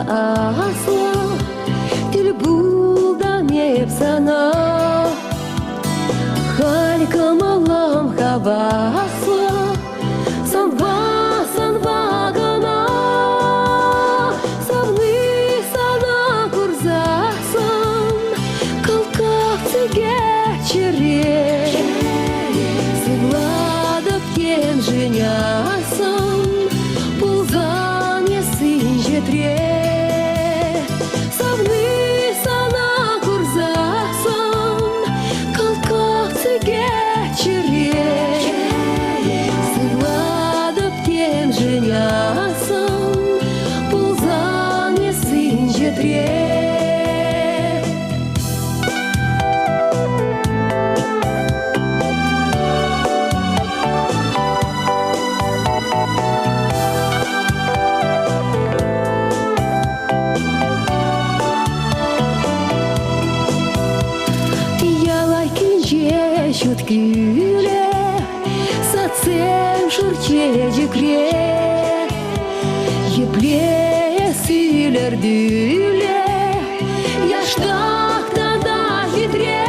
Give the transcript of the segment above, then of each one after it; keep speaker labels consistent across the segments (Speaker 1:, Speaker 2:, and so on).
Speaker 1: asla Til buldan hep sana Halkım Allah'ım havasla Sanva gana Savni sana kurzasan Kalkaksı geçirir Sıvladıp ken женясан Пулзан есын жетре Savni sana kurzasan Kalkaksı geçirir Sıvladıp ken женясан Пулзан есын жетре Küle Satsem şurçece kre Yeple siler düle Yaştakta da hidre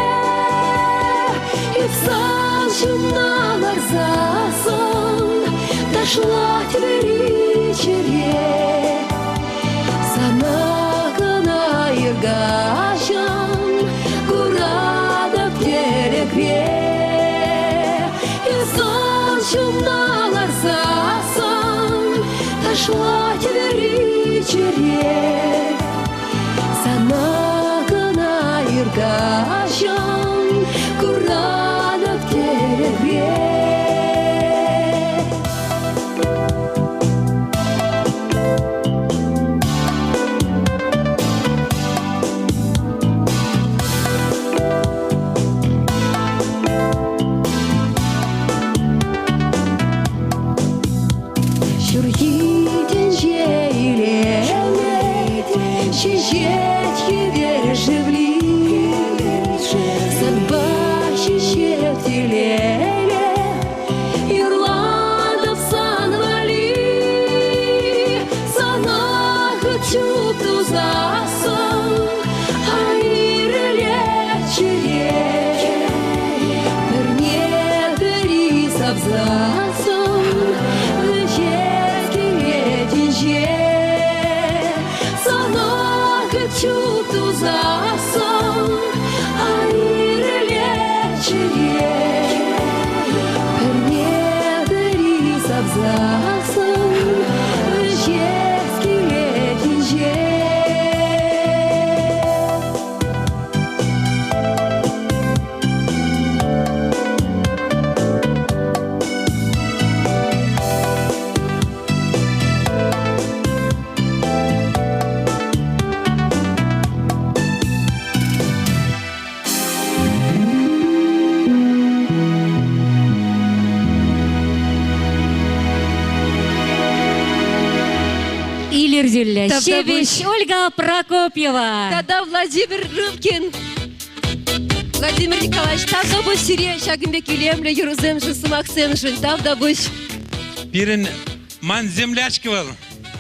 Speaker 1: İfsan şunnalar zasan Taşla tverичере Sana gana irgaşan Kurada pterekre Şundalar zasan Taşla tverичере Sana gana irgaşan Kurada pterekre
Speaker 2: Щебич Ольга Прокопьева.
Speaker 3: Тогда Владимир Рыбкин. Владимир Николаевич, тогда будь сирен, шагимбек Вильямля, Юрузем, Жисымак Сенжин, тогда будь.
Speaker 4: Пирин ман землячки был.